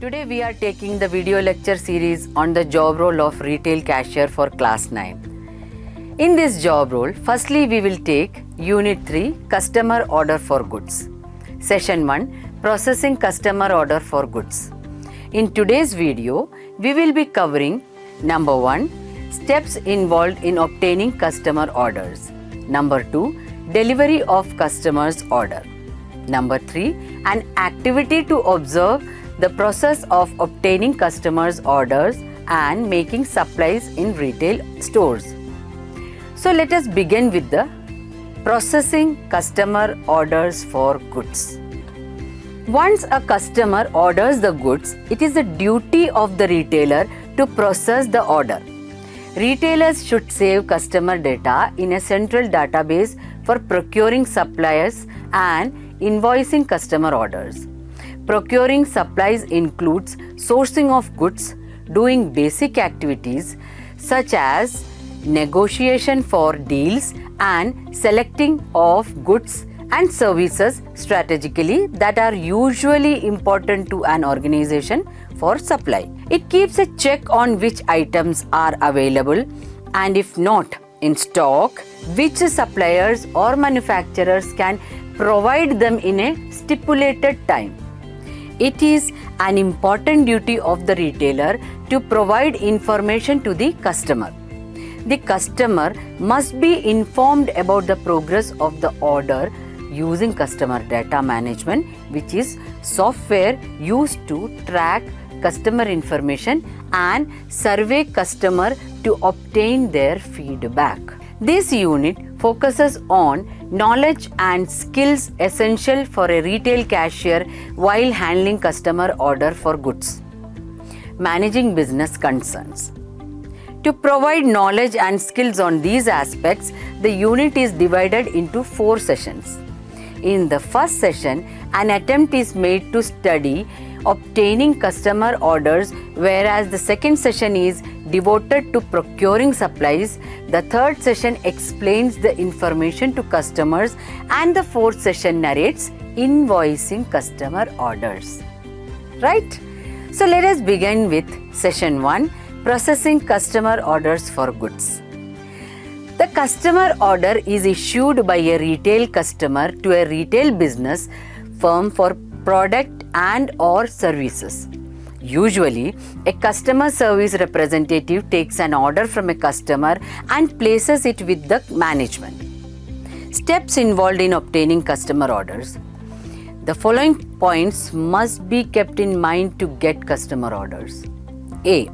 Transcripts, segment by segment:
Today we are taking the video lecture series on the job role of retail cashier for class 9. In this job role, firstly we will take Unit 3 Customer Order for Goods. Session 1 Processing Customer Order for Goods. In today's video, we will be covering number 1 Steps involved in obtaining customer orders. Number 2 Delivery of customer's order. Number 3 An activity to observe the process of obtaining customers' orders and making supplies in retail stores. So let us begin with the processing customer orders for goods. Once a customer orders the goods, it is the duty of the retailer to process the order. Retailers should save customer data in a central database for procuring suppliers and invoicing customer orders. Procuring supplies includes sourcing of goods, doing basic activities such as negotiation for deals and selecting of goods and services strategically that are usually important to an organization for supply. It keeps a check on which items are available and if not in stock, which suppliers or manufacturers can provide them in a stipulated time. It is an important duty of the retailer to provide information to the customer. The customer must be informed about the progress of the order using customer data management, which is software used to track customer information and survey customer to obtain their feedback. This unit focuses on knowledge and skills essential for a retail cashier while handling customer order for goods. Managing business concerns. To provide knowledge and skills on these aspects, the unit is divided into 4 sessions. In the first session, an attempt is made to study obtaining customer orders, whereas the second session is devoted to procuring supplies. The third session explains the information to customers and the fourth session narrates invoicing customer orders. Right? So let us begin with session 1, processing customer orders for goods. The customer order is issued by a retail customer to a retail business firm for product and or services. Usually, a customer service representative takes an order from a customer and places it with the management. Steps involved in obtaining customer orders. The following points must be kept in mind to get customer orders. A.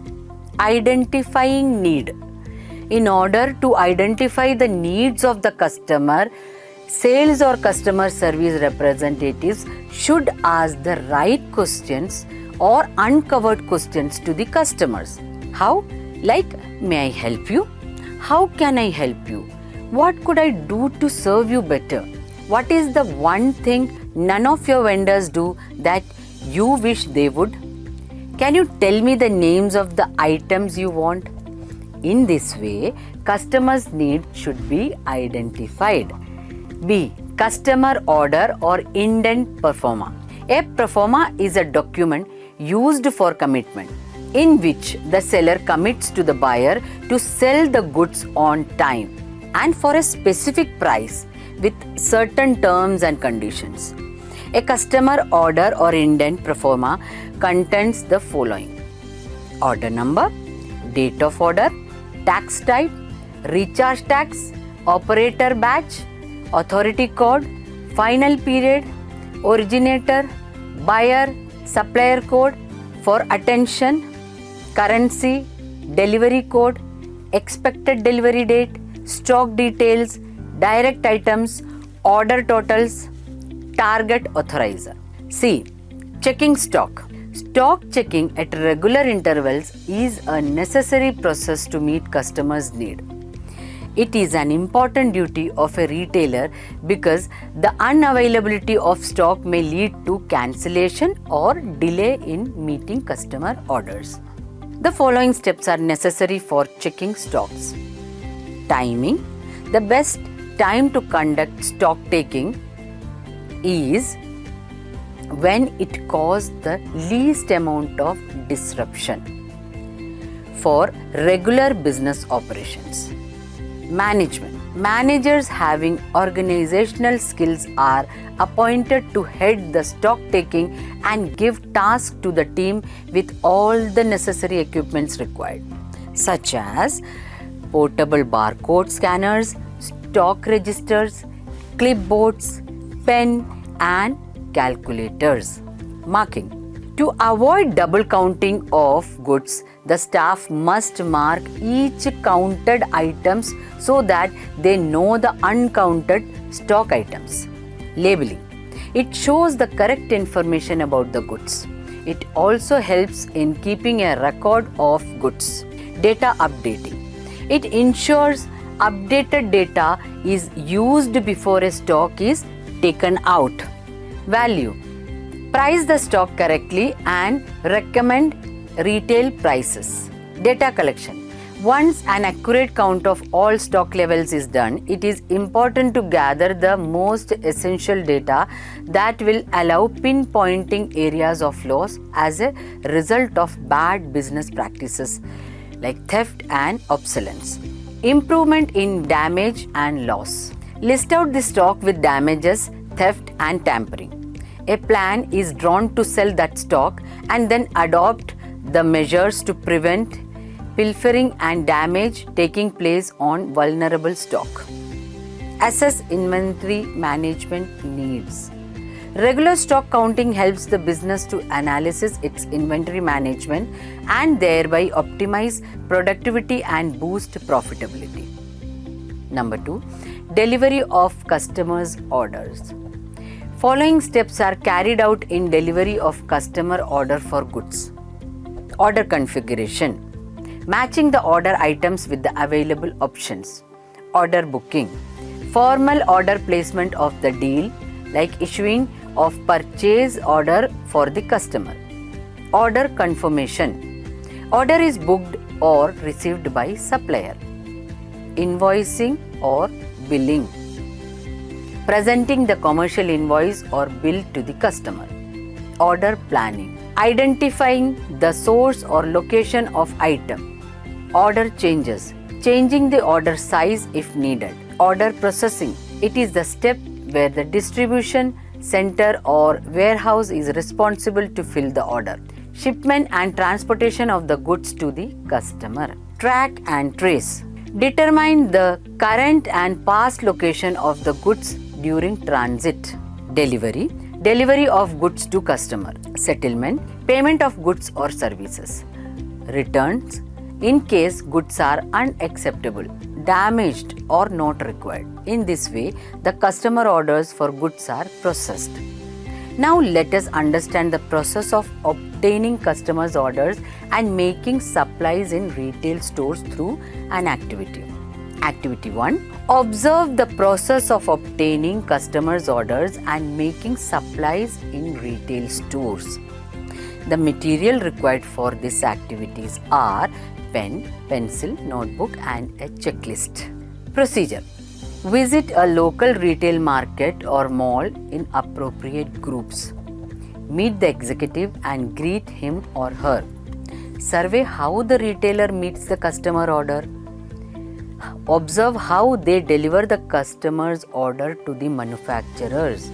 Identifying need. In order to identify the needs of the customer, sales or customer service representatives should ask the right questions or uncovered questions to the customers. How? Like, may I help you? How can I help you? What could I do to serve you better? What is the one thing none of your vendors do that you wish they would? Can you tell me the names of the items you want? In this way, customers' need should be identified. B. Customer order or indent pro forma. A pro forma is a document used for commitment, in which the seller commits to the buyer to sell the goods on time and for a specific price with certain terms and conditions. A customer order or indent pro forma contains the following: order number, date of order, tax type, recharge tax, operator batch, authority code, final period, originator, buyer, supplier code, for attention, currency, delivery code, expected delivery date, stock details, direct items, order totals, target authorizer. C. Checking stock. Stock checking at regular intervals is a necessary process to meet customers' need. It is an important duty of a retailer because the unavailability of stock may lead to cancellation or delay in meeting customer orders. The following steps are necessary for checking stocks. Timing. The best time to conduct stock taking is when it causes the least amount of disruption. For regular business operations. Management. Managers having organizational skills are appointed to head the stock taking and give tasks to the team with all the necessary equipments required, such as portable barcode scanners, stock registers, clipboards, pen and calculators. Marking. To avoid double counting of goods, the staff must mark each counted items so that they know the uncounted stock items. Labeling. It shows the correct information about the goods. It also helps in keeping a record of goods. Data updating. It ensures updated data is used before a stock is taken out. Value. Price the stock correctly and recommend retail prices. Data collection. Once an accurate count of all stock levels is done, it is important to gather the most essential data that will allow pinpointing areas of loss as a result of bad business practices like theft and obsolescence. Improvement in damage and loss. List out the stock with damages, theft and tampering. A plan is drawn to sell that stock and then adopt the measures to prevent pilfering and damage taking place on vulnerable stock. Assess inventory management needs. Regular stock counting helps the business to analyze its inventory management and thereby optimize productivity and boost profitability. Number 2, delivery of customers' orders. Following steps are carried out in delivery of customer order for goods. Order configuration. Matching the order items with the available options. Order booking. Formal order placement of the deal, like issuing of purchase order for the customer. Order confirmation. Order is booked or received by supplier. Invoicing or billing. Presenting the commercial invoice or bill to the customer. Order planning. Identifying the source or location of item. Order changes. Changing the order size if needed. Order processing. It is the step where the distribution center or warehouse is responsible to fill the order. Shipment and transportation of the goods to the customer. Track and trace. Determine the current and past location of the goods during transit. Delivery. Delivery of goods to customer. Settlement. Payment of goods or services. Returns. In case goods are unacceptable, damaged or not required. In this way, the customer orders for goods are processed. Now let us understand the process of obtaining customers' orders and making supplies in retail stores through an activity. Activity 1. Observe the process of obtaining customers' orders and making supplies in retail stores. The material required for these activities are pen, pencil, notebook and a checklist. Procedure. Visit a local retail market or mall in appropriate groups. Meet the executive and greet him or her. Survey how the retailer meets the customer order. Observe how they deliver the customer's order to the manufacturers.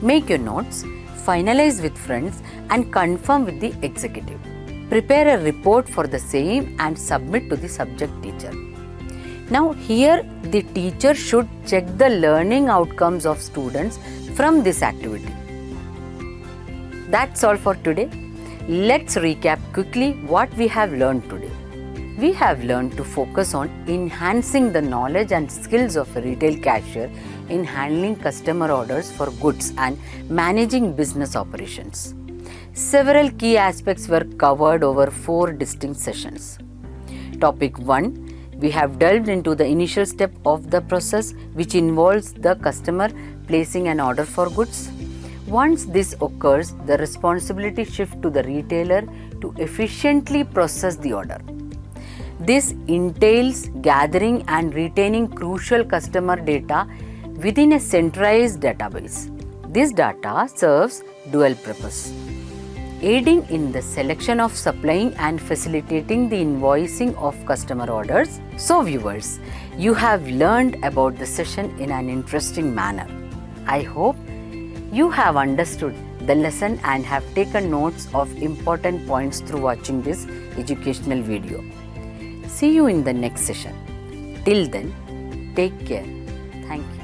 Make your notes, finalize with friends and confirm with the executive. Prepare a report for the same and submit to the subject teacher. Now here the teacher should check the learning outcomes of students from this activity. That's all for today. Let's recap quickly what we have learned today. We have learned to focus on enhancing the knowledge and skills of a retail cashier in handling customer orders for goods and managing business operations. Several key aspects were covered over 4 distinct sessions. Topic 1. We have delved into the initial step of the process, which involves the customer placing an order for goods. Once this occurs, the responsibility shifts to the retailer to efficiently process the order. This entails gathering and retaining crucial customer data within a centralized database. This data serves dual purpose, aiding in the selection of supplying and facilitating the invoicing of customer orders. So viewers, you have learned about the session in an interesting manner. I hope you have understood the lesson and have taken notes of important points through watching this educational video. See you in the next session. Till then, take care. Thank you.